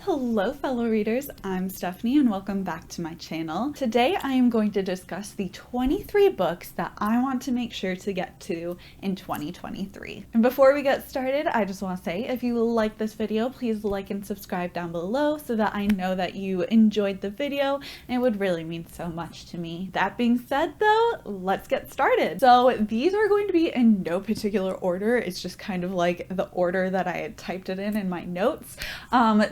Hello fellow readers, I'm Stephanie and welcome back to my channel. Today I am going to discuss the 23 books that I want to make sure to get to in 2023. And before we get started, I just want to say if you like this video, please like and subscribe down below so that I know that you enjoyed the video, and it would really mean so much to me. That being said though, let's get started. So these are going to be in no particular order, it's just kind of like the order that I had typed it in my notes.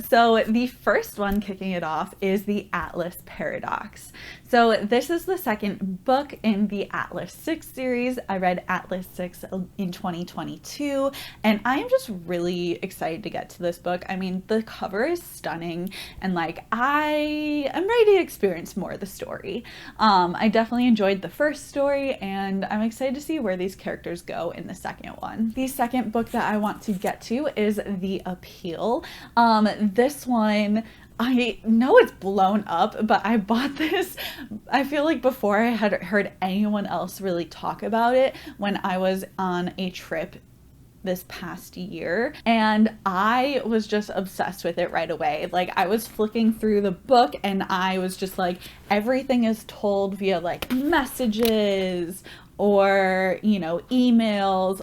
So the first one kicking it off is the Atlas Paradox. So this is the second book in the Atlas 6 series. I read Atlas 6 in 2022 and I am just really excited to get to this book. I mean, the cover is stunning and like I am ready to experience more of the story. I definitely enjoyed the first story and I'm excited to see where these characters go in the second one. The second book that I want to get to is The Appeal. This one, I know it's blown up, but I bought this, I feel like before I had heard anyone else really talk about it when I was on a trip this past year, and I was just obsessed with it right away. Like I was flicking through the book and I was just like, everything is told via like messages or, you know, emails,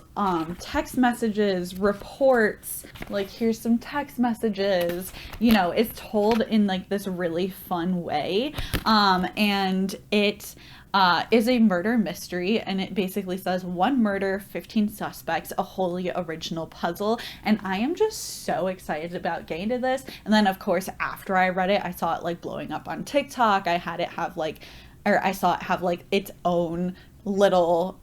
text messages, reports, like here's some text messages, you know, it's told in like this really fun way. And it is a murder mystery, and it basically says 1 murder, 15 suspects, a wholly original puzzle, and I am just so excited about getting to this. And then of course after I read it, I saw it like blowing up on TikTok. I had it have like, or I saw it have like its own little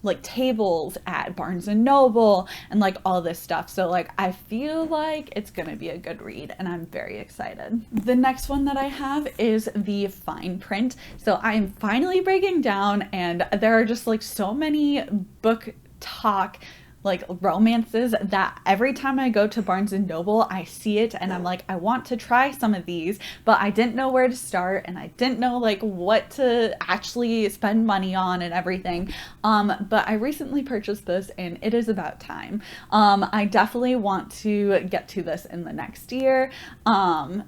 like tables at Barnes and Noble and like all this stuff. So like I feel like it's gonna be a good read and I'm very excited. The next one that I have is The Fine Print. So I'm finally breaking down, and there are just like so many book talk like romances that every time I go to Barnes and Noble I see it and I'm like, I want to try some of these, but I didn't know where to start and I didn't know like what to actually spend money on and everything. But I recently purchased this and it is about time. I definitely want to get to this in the next year, and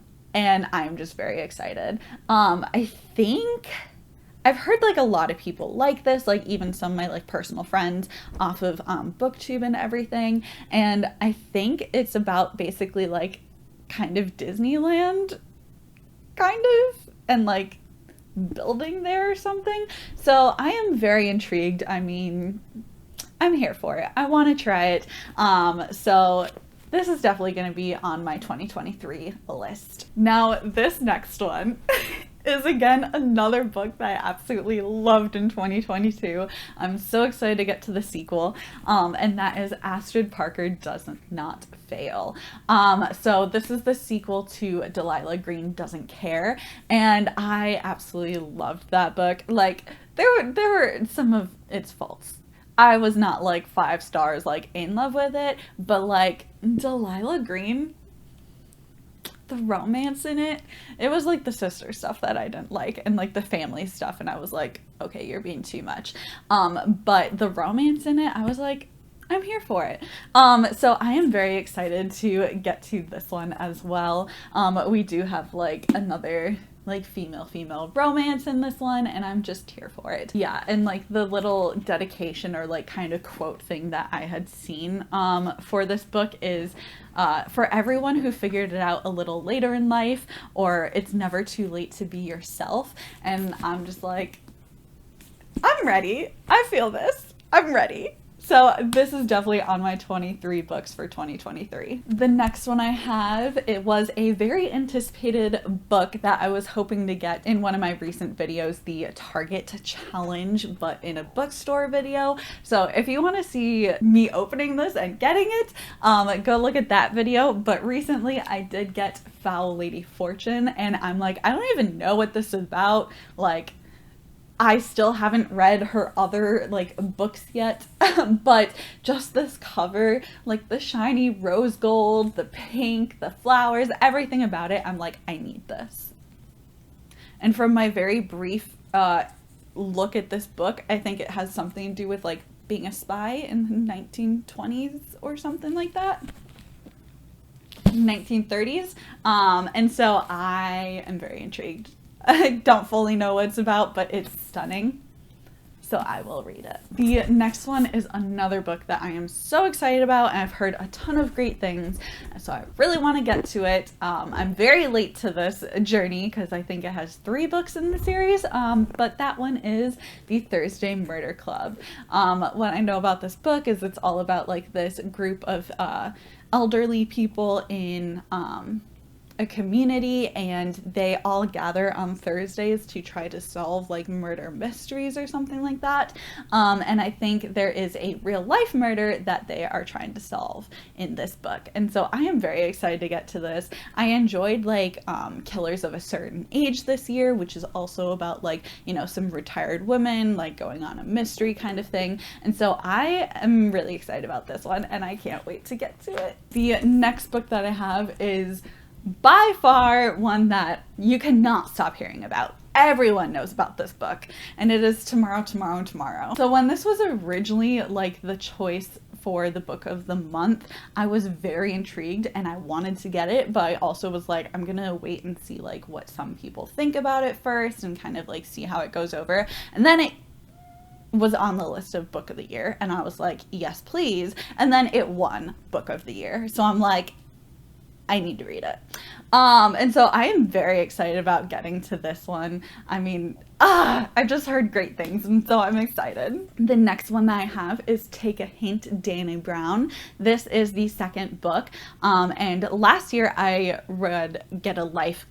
I'm just very excited. I think I've heard like a lot of people like this, like even some of my like personal friends off of BookTube and everything, and I think it's about basically like kind of Disneyland kind of, and like building there or something. So I am very intrigued. I mean, I'm here for it. I want to try it. So this is definitely going to be on my 2023 list. Now this next one is again another book that I absolutely loved in 2022. I'm so excited to get to the sequel, and that is Astrid Parker Does Not Fail. So this is the sequel to Delilah Green Doesn't Care, and I absolutely loved that book. Like there were some of its faults. I was not like 5 stars like in love with it, but like Delilah Green, the romance in it, it was like the sister stuff that I didn't like and like the family stuff, and I was like, okay, you're being too much. But the romance in it, I was like, I'm here for it. So I am very excited to get to this one as well. We do have like another like female romance in this one, and I'm just here for it. Yeah, and like the little dedication or like kind of quote thing that I had seen for this book is for everyone who figured it out a little later in life, or it's never too late to be yourself. And I'm just like, I'm ready. I feel this. I'm ready. So this is definitely on my 23 books for 2023. The next one I have, it was a very anticipated book that I was hoping to get in one of my recent videos, the Target Challenge, but in a bookstore video. So if you want to see me opening this and getting it, go look at that video. But recently I did get Foul Lady Fortune, and I'm like, I don't even know what this is about. Like, I still haven't read her other like books yet, but just this cover, like the shiny rose gold, the pink, the flowers, everything about it, I'm like, I need this. And from my very brief look at this book, I think it has something to do with like being a spy in the 1920s or something like that. 1930s. And so I am very intrigued. I don't fully know what it's about, but it's stunning. So I will read it. The next one is another book that I am so excited about, and I've heard a ton of great things, so I really want to get to it. I'm very late to this journey because I think it has 3 books in the series, but that one is The Thursday Murder Club. What I know about this book is it's all about like this group of elderly people in a community, and they all gather on Thursdays to try to solve like murder mysteries or something like that. And I think there is a real life murder that they are trying to solve in this book. And so I am very excited to get to this. I enjoyed like Killers of a Certain Age this year, which is also about like, you know, some retired women like going on a mystery kind of thing. And so I am really excited about this one, and I can't wait to get to it. The next book that I have is by far one that you cannot stop hearing about. Everyone knows about this book, and it is Tomorrow, Tomorrow, Tomorrow. So when this was originally like the choice for the book of the month, I was very intrigued and I wanted to get it, but I also was like, I'm gonna wait and see like what some people think about it first and kind of like see how it goes over. And then it was on the list of book of the year, and I was like, yes, please. And then it won book of the year. So I'm like, I need to read it. And so I am very excited about getting to this one. I mean, I've just heard great things, and so I'm excited. The next one that I have is Take a Hint, Dani Brown. This is the second book, and last year I read Get a Life,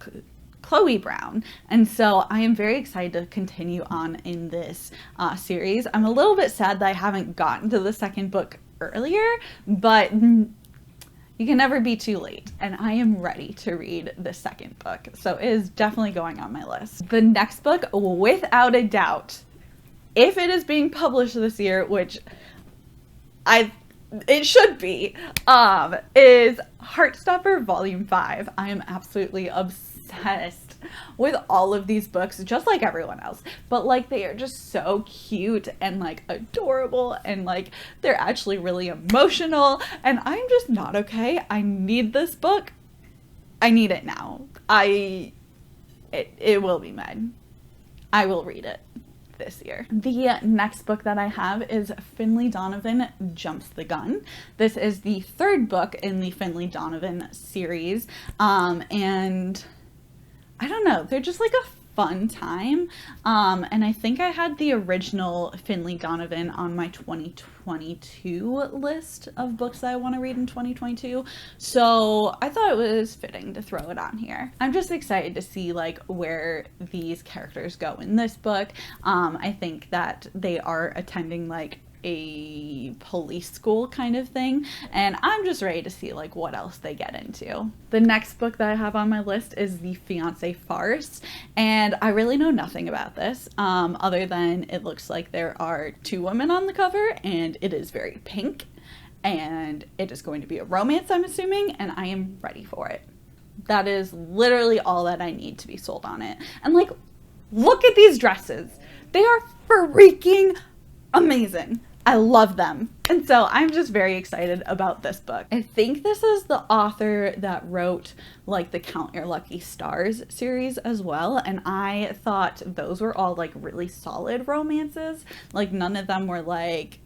Chloe Brown, and so I am very excited to continue on in this series. I'm a little bit sad that I haven't gotten to the second book earlier, but you can never be too late, and I am ready to read the second book, so it is definitely going on my list. The next book, without a doubt, if it is being published this year, which it should be, is Heartstopper Volume 5. I am absolutely obsessed with all of these books, just like everyone else, but like they are just so cute and like adorable, and like they're actually really emotional, and I'm just not okay. I need this book. I need it now. It will be mine. I will read it this year. The next book that I have is Finlay Donovan Jumps the Gun. This is the 3rd book in the Finlay Donovan series, and I don't know, they're just like a fun time, and I think I had the original Finlay Donovan on my 2022 list of books that I want to read in 2022, so I thought it was fitting to throw it on here. I'm just excited to see like where these characters go in this book. I think that they are attending like a police school kind of thing, and I'm just ready to see like what else they get into. The next book that I have on my list is the Fiancée Farce, and I really know nothing about this other than it looks like there are 2 women on the cover, and it is very pink, and it is going to be a romance, I'm assuming, and I am ready for it. That is literally all that I need to be sold on it. And like, look at these dresses. They are freaking amazing. I love them. And so I'm just very excited about this book. I think this is the author that wrote like the Count Your Lucky Stars series as well. And I thought those were all like really solid romances. Like none of them were like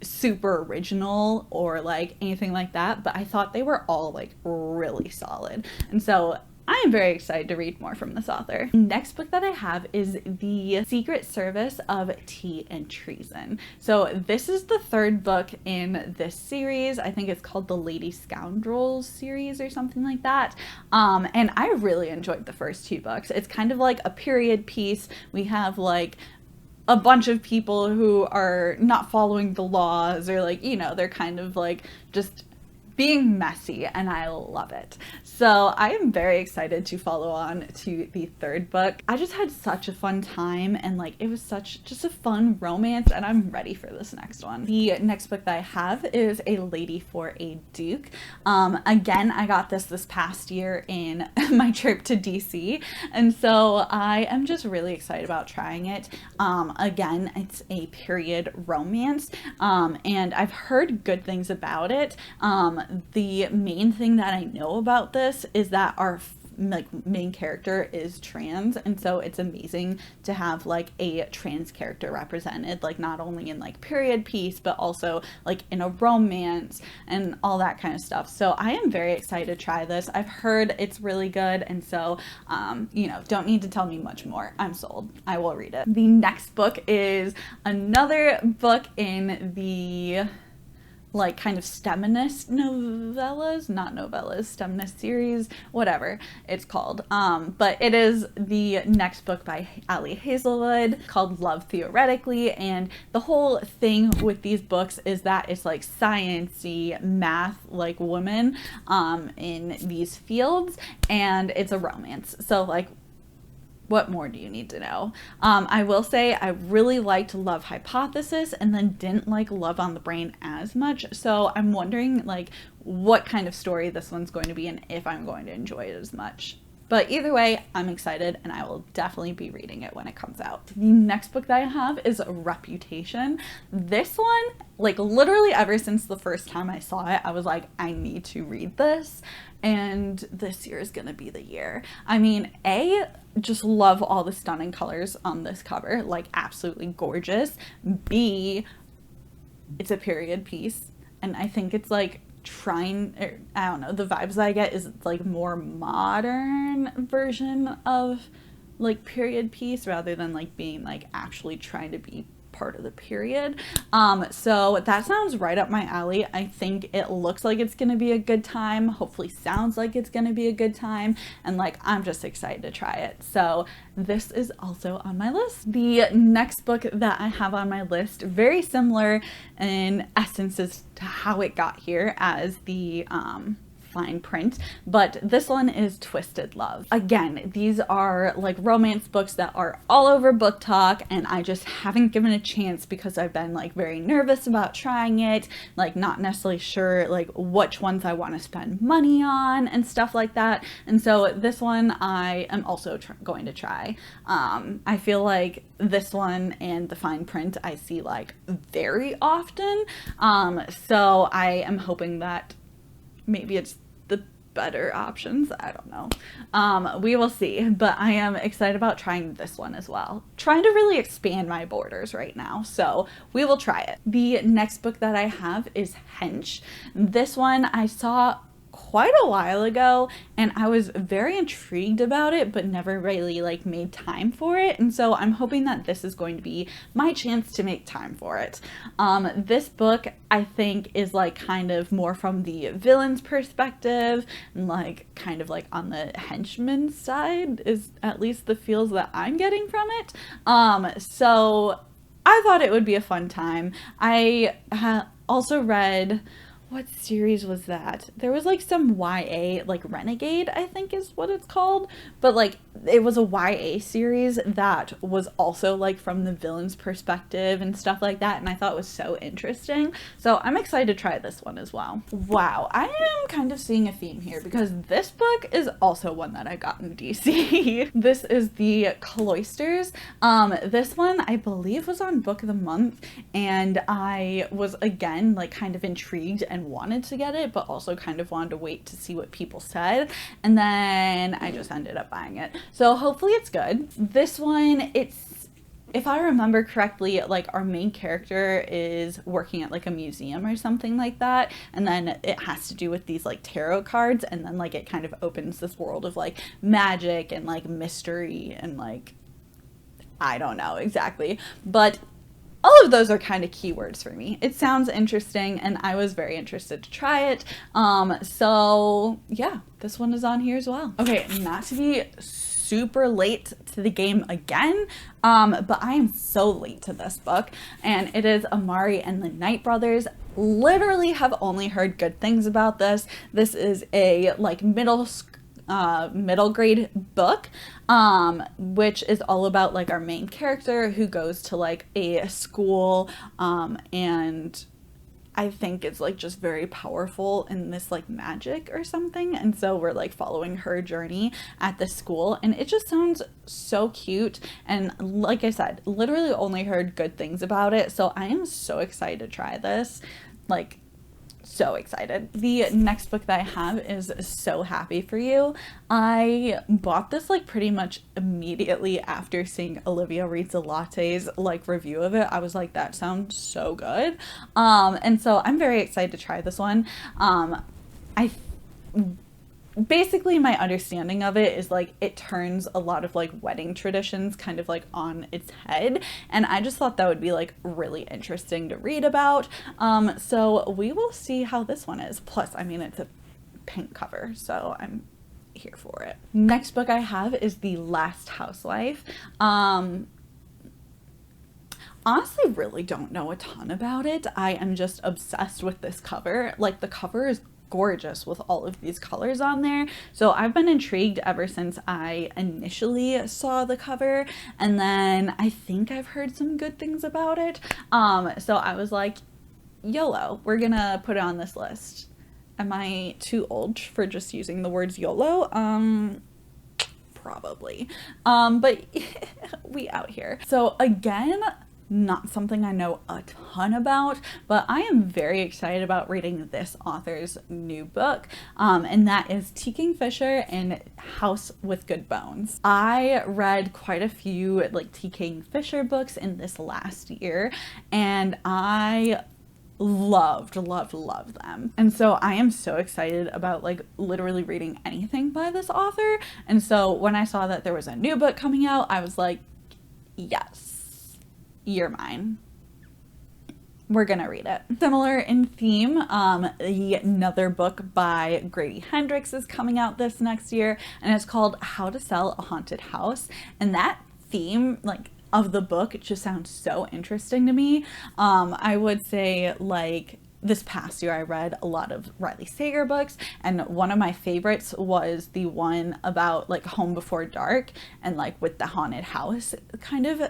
super original or like anything like that. But I thought they were all like really solid. And so I am very excited to read more from this author. Next book that I have is The Secret Service of Tea and Treason. So this is the 3rd book in this series. I think it's called the Lady Scoundrels series or something like that. And I really enjoyed the first 2 books. It's kind of like a period piece. We have like a bunch of people who are not following the laws, or like, you know, they're kind of like just being messy, and I love it. So I am very excited to follow on to the 3rd book. I just had such a fun time, and like it was just a fun romance, and I'm ready for this next one. The next book that I have is A Lady for a Duke. Again, I got this past year in my trip to DC, and so I am just really excited about trying it. Again, it's a period romance, and I've heard good things about it. The main thing that I know about this is that our like main character is trans, and so it's amazing to have like a trans character represented, like not only in like period piece but also like in a romance and all that kind of stuff. So I am very excited to try this. I've heard it's really good, and so you know, don't need to tell me much more. I'm sold. I will read it. The next book is another book in the like kind of STEMinist novellas, not novellas, STEMinist series, whatever it's called. But it is the next book by Ali Hazelwood called Love Theoretically. And the whole thing with these books is that it's like science-y math, like women in these fields, and it's a romance. So like, what more do you need to know? I will say I really liked Love Hypothesis and then didn't like Love on the Brain as much. So I'm wondering like what kind of story this one's going to be and if I'm going to enjoy it as much. But either way, I'm excited and I will definitely be reading it when it comes out. The next book that I have is Reputation. This one, like literally ever since the first time I saw it, I was like, I need to read this. And this year is gonna be the year. I mean, just love all the stunning colors on this cover, like absolutely gorgeous. B, it's a period piece, and I think it's like I don't know, the vibes that I get is like more modern version of like period piece rather than like being like actually trying to be part of the period. So that sounds right up my alley. I think it looks like it's gonna be a good time, hopefully sounds like it's gonna be a good time, and like I'm just excited to try it. So this is also on my list. The next book that I have on my list, very similar in essence as to how it got here as the fine print, but this one is Twisted Love. Again, these are like romance books that are all over Book Talk, and I just haven't given a chance because I've been like very nervous about trying it, like not necessarily sure like which ones I want to spend money on and stuff like that. And so this one I am also going to try. I feel like this one and the fine print I see like very often, so I am hoping that maybe it's the better options. I don't know. We will see, but I am excited about trying this one as well. Trying to really expand my borders right now, so we will try it. The next book that I have is Hench. This one I saw quite a while ago and I was very intrigued about it but never really like made time for it, and so I'm hoping that this is going to be my chance to make time for it. This book I think is like kind of more from the villain's perspective and like kind of like on the henchman side is at least the feels that I'm getting from it. So I thought it would be a fun time. I also read, what series was that? There was like some YA, like Renegade, I think is what it's called. But like it was a YA series that was also like from the villain's perspective and stuff like that. And I thought it was so interesting. So I'm excited to try this one as well. Wow, I am kind of seeing a theme here because this book is also one that I got in DC. This is the Cloisters. This one I believe was on Book of the Month, and I was again like kind of intrigued and wanted to get it, but also kind of wanted to wait to see what people said, and then I just ended up buying it. So hopefully it's good. This one, it's, if I remember correctly, like our main character is working at like a museum or something like that, and then it has to do with these like tarot cards, and then like it kind of opens this world of like magic and like mystery and like I don't know exactly, but all of those are kind of keywords for me. It sounds interesting and I was very interested to try it. So yeah, this one is on here as well. Okay, not to be super late to the game again, but I am so late to this book, and it is Amari and the Night Brothers. Literally have only heard good things about this. This is a like middle grade book, which is all about like our main character who goes to like a school, and I think it's like just very powerful in this like magic or something, and so we're like following her journey at the school, and it just sounds so cute. And like I said, literally only heard good things about it, so I am so excited to try this. Like so excited. The next book that I have is So Happy For You. I bought this like pretty much immediately after seeing Olivia Reads a Latte's like review of it. I was like, that sounds so good. And so I'm very excited to try this one. Basically my understanding of it is like it turns a lot of like wedding traditions kind of like on its head, and I just thought that would be like really interesting to read about. So we will see how this one is. Plus, I mean, it's a pink cover, so I'm here for it. Next book I have is The Last Housewife. Honestly, really don't know a ton about it. I am just obsessed with this cover. Like, the cover is gorgeous with all of these colors on there, so I've been intrigued ever since I initially saw the cover, and then I think I've heard some good things about it, so I was like, YOLO, we're gonna put it on this list. Am I too old for just using the words YOLO? Probably, but we out here. So again, not something I know a ton about, but I am very excited about reading this author's new book, and that is T. Kingfisher and House with Good Bones. I read quite a few like T. Kingfisher books in this last year, and I loved them. And so I am so excited about like literally reading anything by this author. And so when I saw that there was a new book coming out, I was like, yes, you're mine. We're gonna read it. Similar in theme, another book by Grady Hendrix is coming out this next year, and it's called How to Sell a Haunted House. And that theme, like, of the book, it just sounds so interesting to me. I would say, like, this past year I read a lot of Riley Sager books, and one of my favorites was the one about like Home Before Dark and like with the haunted house kind of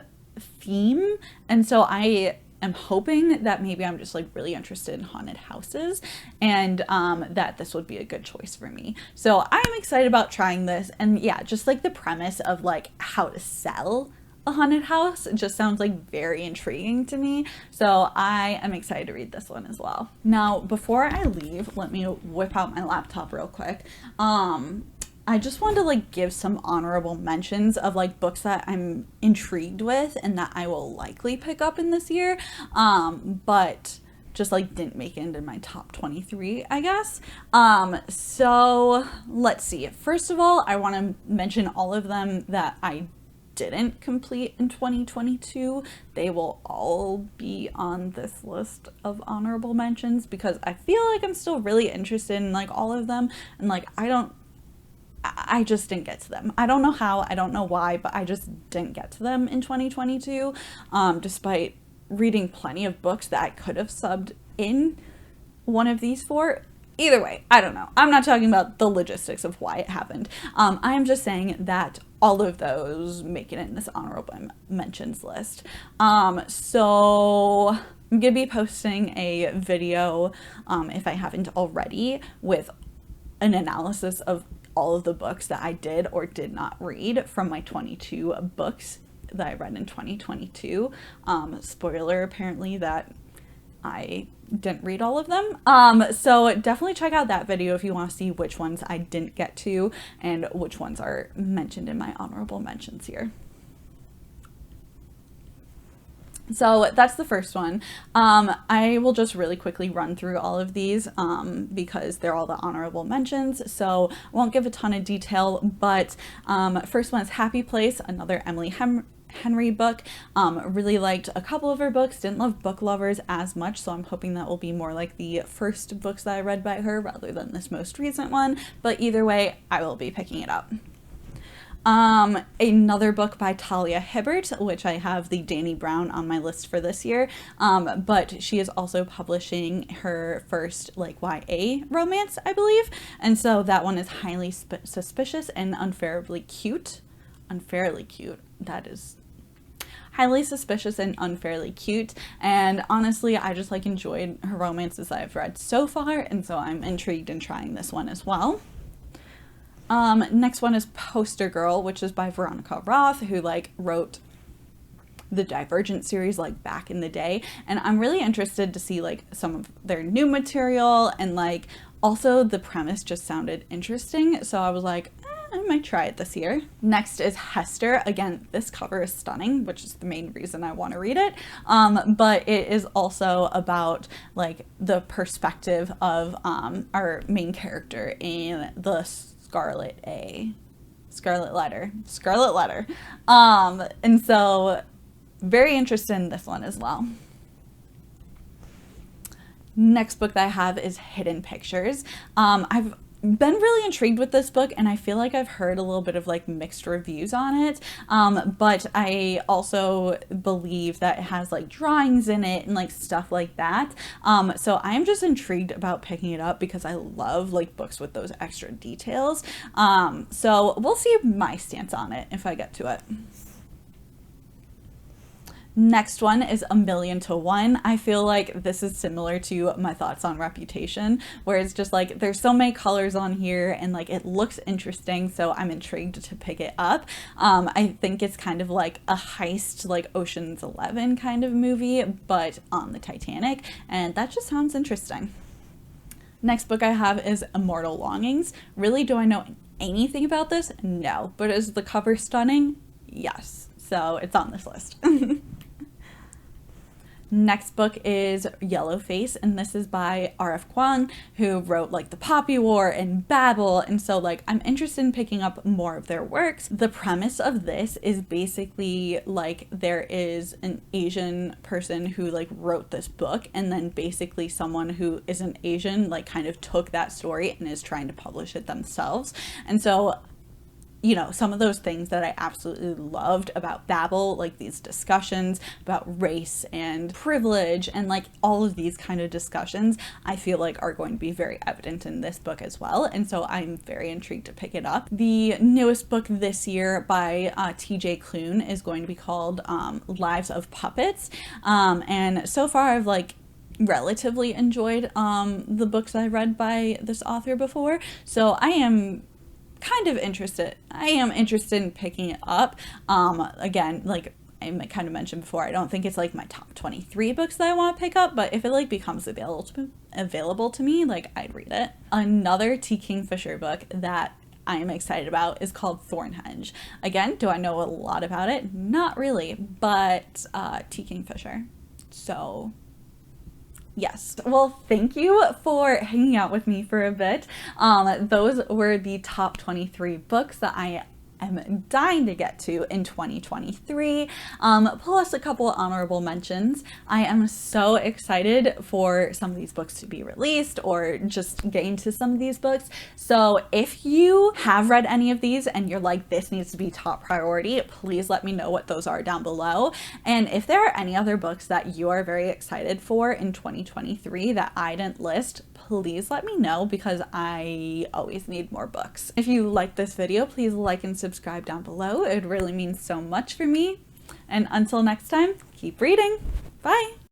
theme. And so I am hoping that maybe I'm just like really interested in haunted houses, and that this would be a good choice for me. So I'm excited about trying this, and yeah, just like the premise of like how to sell a haunted house just sounds like very intriguing to me. So I am excited to read this one as well. Now, before I leave, let me whip out my laptop real quick. I just wanted to like give some honorable mentions of like books that I'm intrigued with and that I will likely pick up in this year, but just like didn't make it into my top 23, I guess. So let's see. First of all, I want to mention all of them that I didn't complete in 2022. They will all be on this list of honorable mentions because I feel like I'm still really interested in like all of them, and like I just didn't get to them. I don't know how, I don't know why, but I just didn't get to them in 2022, despite reading plenty of books that I could have subbed in one of these four. Either way, I don't know. I'm not talking about the logistics of why it happened. I'm just saying that all of those make it in this honorable mentions list. So I'm gonna be posting a video, if I haven't already, with an analysis of all of the books that I did or did not read from my 22 books that I read in 2022. Spoiler, apparently, that I didn't read all of them. So definitely check out that video if you want to see which ones I didn't get to and which ones are mentioned in my honorable mentions here. So that's the first one. I will just really quickly run through all of these because they're all the honorable mentions, so I won't give a ton of detail, but first one is Happy Place, another Emily Henry book. Really liked a couple of her books, didn't love Book Lovers as much, so I'm hoping that will be more like the first books that I read by her rather than this most recent one, but either way, I will be picking it up. Another book by Talia Hibbert, which I have the Dani Brown on my list for this year, but she is also publishing her first like YA romance, I believe, and so that one is Highly Suspicious and Unfairly Cute. Unfairly Cute, that is Highly Suspicious and Unfairly Cute, and honestly I just like enjoyed her romances that I've read so far, and so I'm intrigued in trying this one as well. Next one is Poster Girl, which is by Veronica Roth, who like wrote the Divergent series like back in the day, and I'm really interested to see like some of their new material, and like also the premise just sounded interesting, so I was like, I might try it this year. Next is Hester. Again, this cover is stunning, which is the main reason I want to read it. But it is also about like the perspective of our main character in the Scarlet Letter. And so very interested in this one as well. Next book that I have is Hidden Pictures. I've been really intrigued with this book, and I feel like I've heard a little bit of like mixed reviews on it, but I also believe that it has like drawings in it and like stuff like that, so I'm just intrigued about picking it up because I love like books with those extra details, so we'll see my stance on it if I get to it. Next one is A Million to One. I feel like this is similar to my thoughts on Reputation, where it's just like there's so many colors on here and like it looks interesting, so I'm intrigued to pick it up. I think it's kind of like a heist, like Ocean's 11 kind of movie, but on the Titanic, and that just sounds interesting. Next book I have is Immortal Longings. Really, do I know anything about this? No. But is the cover stunning? Yes. So it's on this list. Next book is Yellowface, and this is by R.F. Kuang, who wrote like The Poppy War and Babel, and so like I'm interested in picking up more of their works. The premise of this is basically like there is an Asian person who like wrote this book, and then basically someone who isn't Asian like kind of took that story and is trying to publish it themselves. And so, you know, some of those things that I absolutely loved about Babel, like these discussions about race and privilege and like all of these kind of discussions, I feel like are going to be very evident in this book as well. And so I'm very intrigued to pick it up. The newest book this year by TJ Klune is going to be called Lives of Puppets. And so far I've like relatively enjoyed the books I read by this author before. So I am kind of interested. I am interested in picking it up. Again, like I kind of mentioned before, I don't think it's like my top 23 books that I want to pick up, but if it like becomes available to me, like I'd read it. Another T. Kingfisher book that I am excited about is called Thornhunge. Again, do I know a lot about it? Not really, but T. Kingfisher. So yes. Well, thank you for hanging out with me for a bit. Those were the top 23 books that I am dying to get to in 2023, plus a couple honorable mentions. I am so excited for some of these books to be released or just get into some of these books. So if you have read any of these and you're like, this needs to be top priority, please let me know what those are down below. And if there are any other books that you are very excited for in 2023 that I didn't list, please let me know because I always need more books. If you like this video, please like and subscribe down below. It really means so much for me. And until next time, keep reading. Bye.